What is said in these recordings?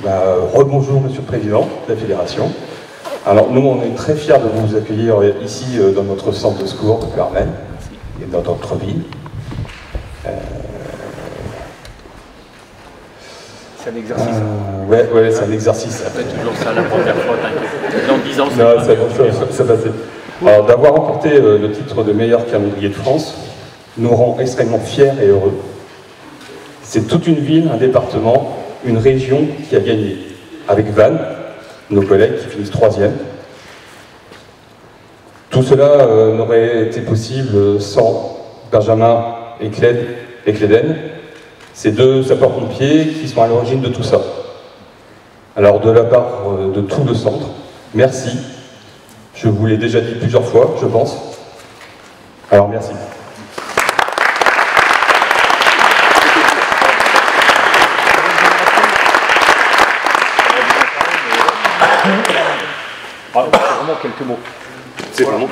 Rebonjour Monsieur le Président de la Fédération. Alors nous, on est très fiers de vous accueillir ici dans notre centre de secours de Ploërmel et dans notre ville. C'est un exercice. Ouais, c'est un exercice. Ça fait toujours ça la première fois, t'inquiète. Dans 10 ans, ça passait. Alors d'avoir remporté le titre de meilleur calendrier de France nous rend extrêmement fiers et heureux. C'est toute une ville, un département, une région qui a gagné. Avec Vannes, nos collègues qui finissent 3e. Tout cela n'aurait été possible sans Benjamin et Cléden, ces deux sapeurs-pompiers qui sont à l'origine de tout ça. Alors de la part de tout le centre, merci. Je vous l'ai déjà dit plusieurs fois, je pense. Alors merci. C'est vraiment quelques mots. C'est vraiment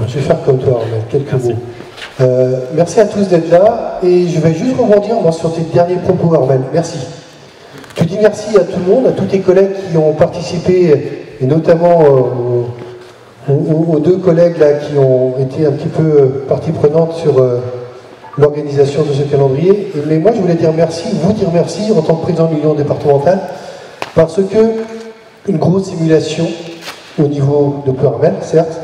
Je vais faire comme toi, quelques mots. Merci à tous d'être là, et je vais juste rebondir sur tes derniers propos, Armel. Merci. Tu dis merci à tout le monde, à tous tes collègues qui ont participé, et notamment aux deux collègues là qui ont été un petit peu partie prenante sur l'organisation de ce calendrier. Mais moi, je voulais dire merci, vous dire merci en tant que président de l'Union départementale, parce que une grosse simulation au niveau de Ploërmel, certes,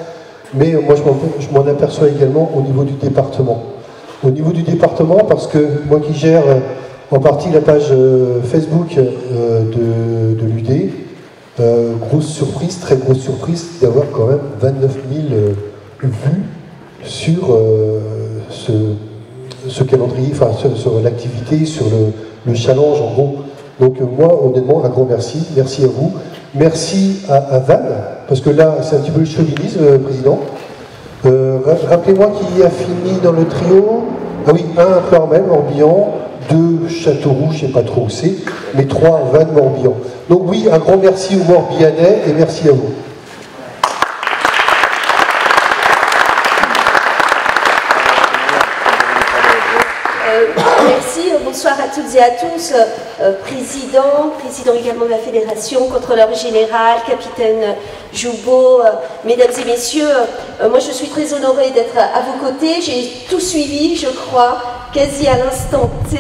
mais moi je m'en aperçois également au niveau du département. Au niveau du département, parce que moi qui gère en partie la page Facebook de l'UD, grosse surprise, très grosse surprise d'avoir quand même 29 000 vues sur ce calendrier, enfin sur l'activité, sur le challenge en gros. Donc moi honnêtement un grand merci, merci à vous. Merci à Vannes, parce que là, c'est un petit peu le chauvinisme, Président. Rappelez-moi qui a fini dans le trio. Ah oui, 1 à Ploërmel, Morbihan, 2 Châteauroux, je ne sais pas trop où c'est, mais 3 Vannes, Morbihan. Donc oui, un grand merci aux Morbihanais et merci à vous. Merci, bonsoir à toutes et à tous, président également de la Fédération, contrôleur général, capitaine Joubeau, mesdames et messieurs, moi je suis très honorée d'être à vos côtés, j'ai tout suivi, je crois, quasi à l'instant T,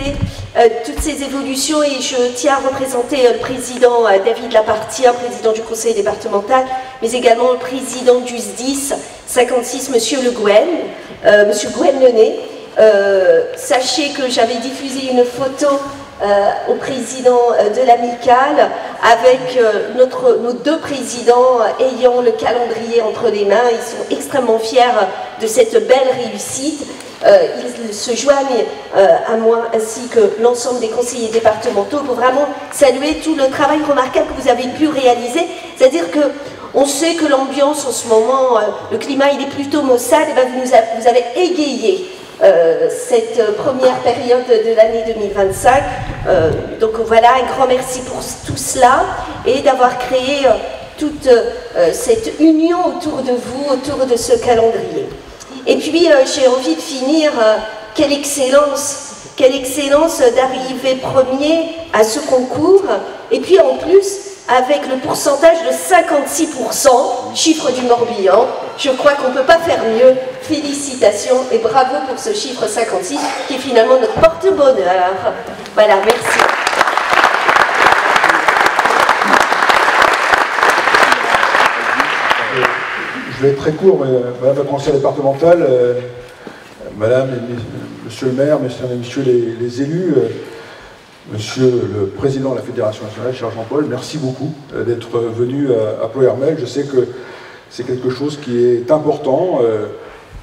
toutes ces évolutions, et je tiens à représenter le président David Lapartien, président du conseil départemental, mais également le président du SDIS 56, monsieur Le Gouen, monsieur Gouen-Lenet. Sachez que j'avais diffusé une photo au président de l'amicale avec nos deux présidents ayant le calendrier entre les mains. Ils sont extrêmement fiers de cette belle réussite. Ils se joignent à moi ainsi que l'ensemble des conseillers départementaux pour vraiment saluer tout le travail remarquable que vous avez pu réaliser. C'est-à-dire que on sait que l'ambiance en ce moment, le climat il est plutôt maussade, et bien vous avez égayé cette première période de l'année 2025. Donc voilà, un grand merci pour tout cela et d'avoir créé toute cette union autour de vous, autour de ce calendrier. Et puis j'ai envie de finir, quelle excellence d'arriver premier à ce concours, et puis en plus avec le pourcentage de 56%, chiffre du Morbihan. Je crois qu'on ne peut pas faire mieux. Félicitations et bravo pour ce chiffre 56 qui est finalement notre porte-bonheur. Voilà, merci. Je vais être très court, mais Madame la conseillère départementale, Madame et Monsieur le maire, Mesdames et Messieurs les élus, Monsieur le Président de la Fédération nationale, cher Jean-Paul, merci beaucoup d'être venu à Ploërmel. Je sais que c'est quelque chose qui est important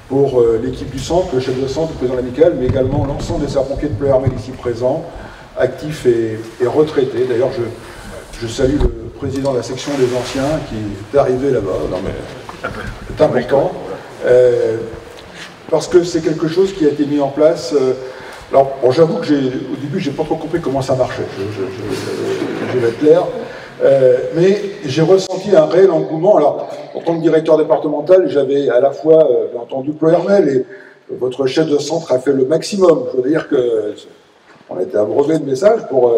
pour l'équipe du centre, le chef de centre, le président de l'amicale, mais également l'ensemble des sapeurs-pompiers de Ploërmel ici présents, actifs et retraités. D'ailleurs, je salue le président de la section des anciens qui est arrivé là-bas. Non mais c'est important. Parce que c'est quelque chose qui a été mis en place. Alors, bon, j'avoue que au début, j'ai pas trop compris comment ça marchait, je vais être clair. Mais j'ai ressenti un réel engouement. Alors, en tant que directeur départemental, j'avais à la fois entendu Ploërmel et votre chef de centre a fait le maximum. Je veux dire qu'on a été abreuvé de messages pour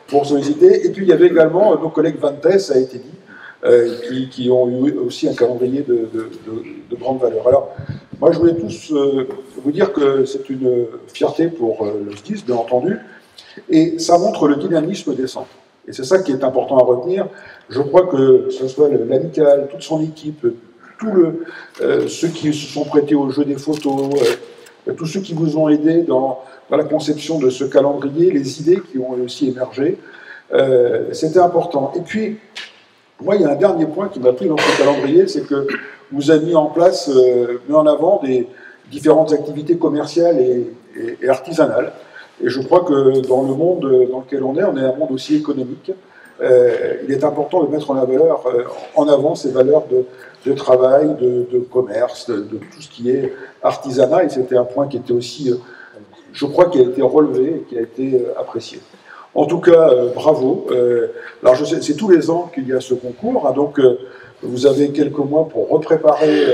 pour solliciter. Et puis il y avait également nos collègues Vantes, ça a été dit, qui ont eu aussi un calendrier de grande valeur. Alors, moi je voulais tous vous dire que c'est une fierté pour le SDIS, bien entendu, et ça montre le dynamisme des centres. Et c'est ça qui est important à retenir. Je crois que ce soit l'amicale, toute son équipe, ceux qui se sont prêtés au jeu des photos, tous ceux qui vous ont aidé dans la conception de ce calendrier, les idées qui ont aussi émergé, c'était important. Et puis, moi, il y a un dernier point qui m'a pris dans ce calendrier, c'est que vous avez mis en place, mis en avant des différentes activités commerciales et artisanales. Et je crois que dans le monde dans lequel on est un monde aussi économique. Il est important de mettre en avant ces valeurs de travail, de commerce, de tout ce qui est artisanat. Et c'était un point qui était aussi, je crois, qui a été relevé et qui a été apprécié. En tout cas, bravo. Alors, je sais, c'est tous les ans qu'il y a ce concours, hein, donc vous avez quelques mois pour repréparer,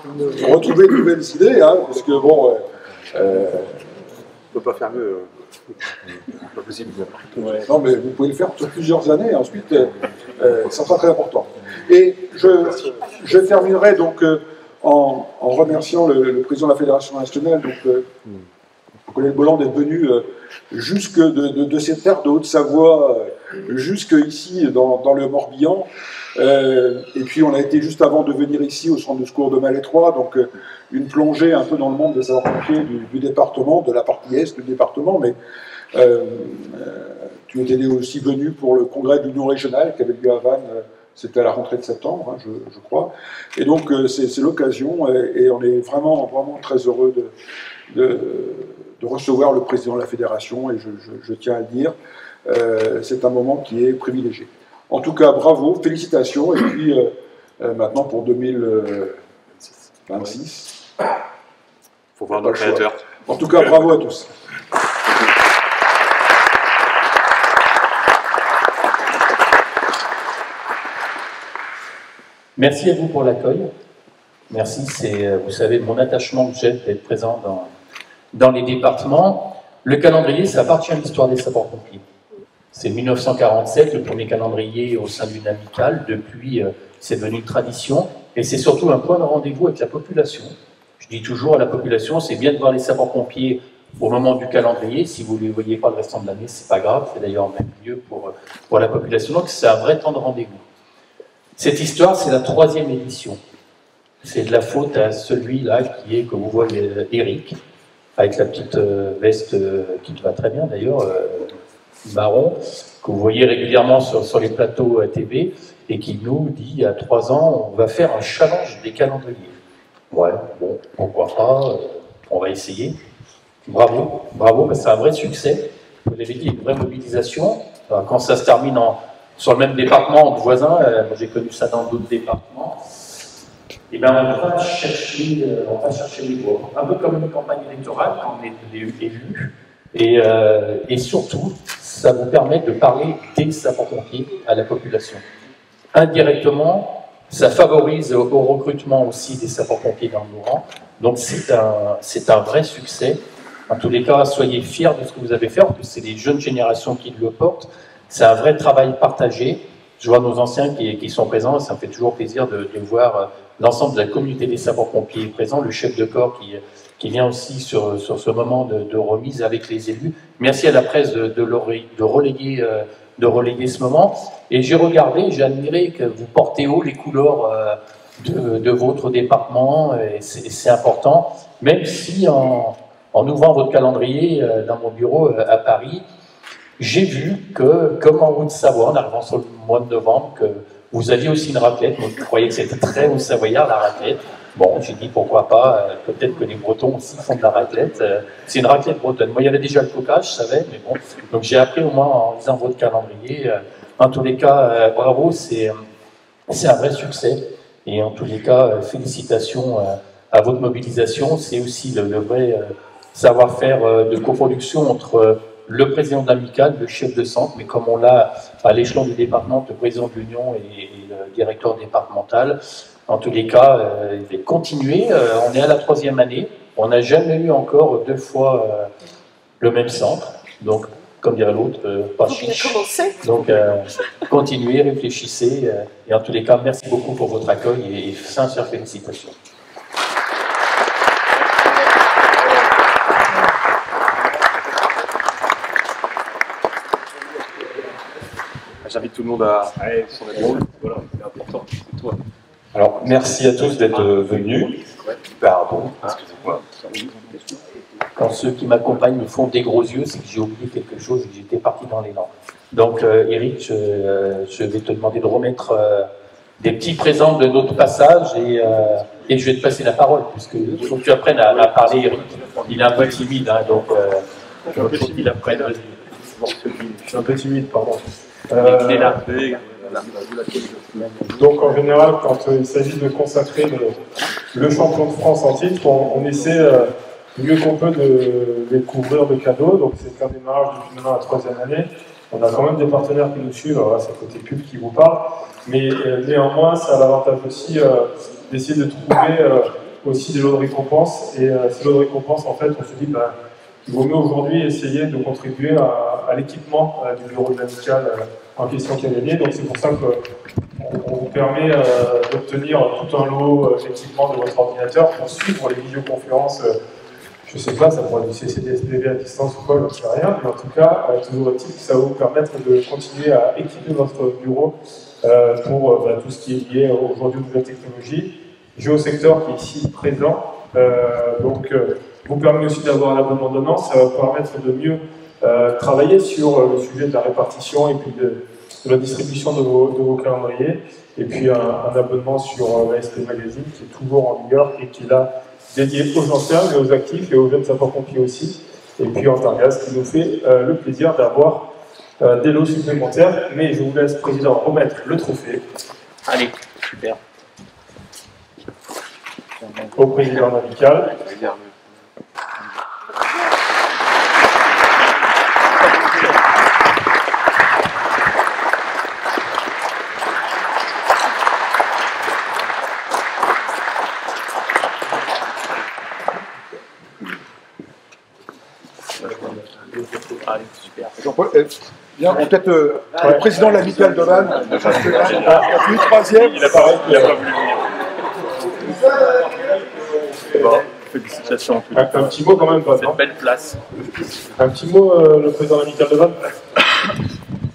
pour retrouver de nouvelles idées, hein, parce que bon, on ne peut pas faire mieux. Pas possible. Ouais. Non, mais vous pouvez le faire sur plusieurs années, ensuite, ça sera très important. Et je terminerai donc en remerciant le président de la Fédération nationale, donc Colette Bolland, d'être venu jusque de ces terres de Haute-Savoie, jusque ici dans le Morbihan. Et puis on a été juste avant de venir ici au centre de secours de Malétroit, donc une plongée un peu dans le monde des sapeurs-pompiers du département, de la partie est du département, mais tu étais aussi venu pour le congrès de l'Union régionale qui avait lieu à Vannes, c'était à la rentrée de septembre, hein, je crois. Et donc c'est l'occasion, et on est vraiment très heureux de recevoir le président de la fédération, et je tiens à le dire, c'est un moment qui est privilégié. En tout cas, bravo, félicitations, et puis maintenant pour 2026. Il faut voir nos créateurs. En tout cas, bravo à tous. Merci à vous pour l'accueil. Merci, c'est, vous savez, mon attachement que j'ai d'être présent dans les départements. Le calendrier, ça appartient à l'histoire des sapeurs-pompiers. C'est 1947, le premier calendrier au sein d'une amicale. Depuis, c'est devenu une tradition. Et c'est surtout un point de rendez-vous avec la population. Je dis toujours à la population, c'est bien de voir les sapeurs-pompiers au moment du calendrier. Si vous ne les voyez pas le restant de l'année, c'est pas grave. C'est d'ailleurs même mieux pour la population. Donc c'est un vrai temps de rendez-vous. Cette histoire, c'est la 3e édition. C'est de la faute à celui-là qui est, que vous voyez, Eric, avec la petite veste qui te va très bien d'ailleurs, marron, que vous voyez régulièrement sur les plateaux TV, et qui nous dit, il y a 3 ans, on va faire un challenge des calendriers. Ouais, bon, pourquoi pas, on va essayer. Bravo, bravo, c'est un vrai succès. Vous l'avez dit, une vraie mobilisation. Alors, quand ça se termine sur le même département, entre voisins, moi j'ai connu ça dans d'autres départements, et bien on va chercher les voix. Un peu comme une campagne électorale quand on est élu. Et surtout, ça vous permet de parler des sapeurs-pompiers à la population. Indirectement, ça favorise au recrutement aussi des sapeurs-pompiers dans nos rangs. Donc c'est un vrai succès. En tous les cas, soyez fiers de ce que vous avez fait. En plus, c'est les jeunes générations qui le portent. C'est un vrai travail partagé. Je vois nos anciens qui sont présents. Ça me fait toujours plaisir de voir l'ensemble de la communauté des sapeurs-pompiers présents, le chef de corps qui vient aussi sur ce moment de remise avec les élus. Merci à la presse de relayer ce moment. Et j'ai regardé, j'ai admiré que vous portez haut les couleurs de votre département, et c'est important, même si en ouvrant votre calendrier dans mon bureau à Paris, j'ai vu que, comme en Haute-Savoie, en arrivant sur le mois de novembre, que vous aviez aussi une raclette. Moi, je croyais que c'était très haut-savoyard, la raclette. Bon, j'ai dit pourquoi pas, peut-être que les Bretons aussi font de la raclette. C'est une raclette bretonne. Moi, il y avait déjà le coca, je savais, mais bon. Donc j'ai appris au moins en lisant votre calendrier. En tous les cas, bravo, c'est un vrai succès. Et en tous les cas, félicitations à votre mobilisation. C'est aussi le vrai savoir-faire de coproduction entre le président de l'amicale, le chef de centre, mais comme on l'a à l'échelon du département, le président de l'Union et le directeur départemental. En tous les cas, il va continuer. On est à la 3e année. On n'a jamais eu encore 2 fois le même centre. Donc, comme dirait l'autre, pas chiche. Donc, continuez, réfléchissez. Et en tous les cas, merci beaucoup pour votre accueil et sincères félicitations. J'invite tout le monde à son épaule. Voilà, c'est important, c'est toi. Alors, merci à tous d'être venus. Pardon, excusez-moi. Quand ceux qui m'accompagnent me font des gros yeux, c'est que j'ai oublié quelque chose et que j'étais parti dans l'élan. Donc, Eric, je vais te demander de remettre des petits présents de notre passage et je vais te passer la parole, puisqu'il faut que tu apprennes à parler, Eric. Il est un peu timide, hein, donc il faut qu'il apprenne. Je suis un peu timide, pardon. Il est là. Donc en général, quand il s'agit de consacrer le champion de France en titre, on essaie mieux qu'on peut de les couvrir de cadeaux. Donc c'est un démarrage depuis maintenant la 3e année. On a quand même des partenaires qui nous suivent, alors là c'est côté pub qui vous parle, mais néanmoins ça a l'avantage aussi d'essayer de trouver aussi des lots de récompense. Et ces lots de récompense, en fait, on se dit il vaut mieux aujourd'hui essayer de contribuer à l'équipement du bureau de l'amicale en question qui a gagné. Donc c'est pour ça qu'on vous permet d'obtenir tout un lot d'équipement de votre ordinateur pour suivre les vidéoconférences. Je ne sais pas, ça pourrait être du CCDSPV à distance ou quoi, je ne sais rien, mais en tout cas, toujours est-il que ça va vous permettre de continuer à équiper votre bureau pour tout ce qui est lié aujourd'hui aux nouvelles technologies. Géosector qui est ici présent, vous permet aussi d'avoir un abonnement donnant, ça va vous permettre de mieux travailler sur le sujet de la répartition et puis de la distribution de vos calendriers. Et puis un abonnement sur l'ASP Magazine qui est toujours en vigueur et qui est là dédié aux anciens, mais aux actifs et aux jeunes sapeurs-pompiers aussi. Et puis Antargaz qui nous fait le plaisir d'avoir des lots supplémentaires. Mais je vous laisse, Président, remettre le trophée. Allez, super. Au président amical. Allez, super. Jean-Paul, bien, peut-être le président de l'amicale de Vannes, le 3e. Il a pas voulu venir. Bon, félicitations. Un petit mot quand même, pas Cette belle place. Un petit mot, le président de l'amicale de Vannes.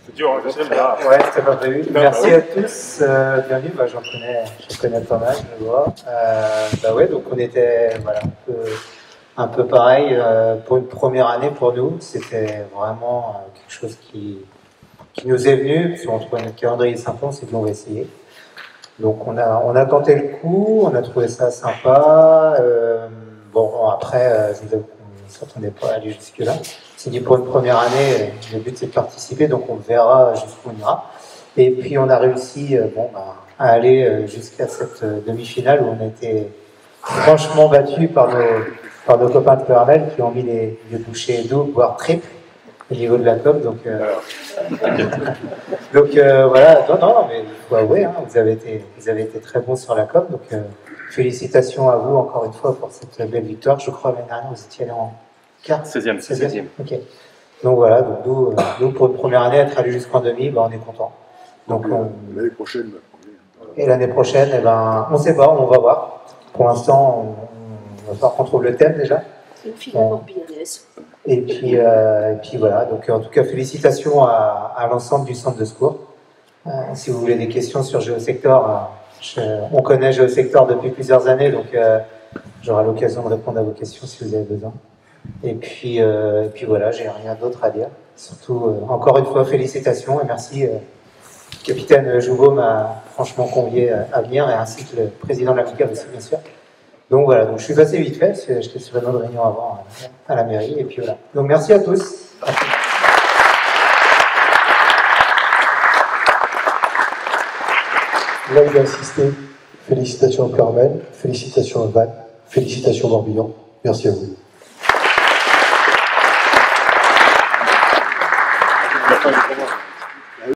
C'est dur, je sais, mais là. Ouais, c'était pas prévu. Merci à tous. Bienvenue, j'en connais pas mal, je vois. Ouais, donc on était un peu pareil pour une première année pour nous. C'était vraiment quelque chose qui nous est venu, parce qu'on trouvait notre calendrier sympa, on s'est dit on va essayer. Donc on a tenté le coup, on a trouvé ça sympa. Après, je vous avoue qu'on ne s'attendait pas à aller jusque-là. On s'est dit pour une première année, le but c'est de participer, donc on verra jusqu'où on ira. Et puis on a réussi à aller jusqu'à cette demi-finale où on a été franchement battus par nos copains de Pernel qui ont mis les bouchées doubles, voire triples au niveau de la COP. Donc voilà, non, mais il faut avouer, hein, vous avez été très bons sur la COP. Donc félicitations à vous encore une fois pour cette belle victoire. Je crois l'année dernière, vous étiez allé en quart 16e. Ok. Donc voilà, donc nous pour une première année, être allé jusqu'en demi, on est content. Donc l'année prochaine. Et l'année prochaine, on ne sait pas, on va voir. Pour l'instant, on va falloir qu'on trouve le thème déjà. Et puis voilà, donc en tout cas félicitations à l'ensemble du centre de secours. Si vous voulez des questions sur Géosector, on connaît Géosector depuis plusieurs années, donc j'aurai l'occasion de répondre à vos questions si vous avez besoin. Et puis voilà, j'ai rien d'autre à dire. Surtout, encore une fois, félicitations et merci. Capitaine Jouveau m'a franchement convié à venir, et ainsi que le président de l'amicale aussi, bien sûr. Donc voilà, donc je suis passé vite fait, parce que j'étais sur une autre réunion avant à la mairie, et puis voilà. Donc merci à tous. Là, il a assisté. Félicitations à Carmel, félicitations à Vannes, félicitations à Morbihan. Merci à vous.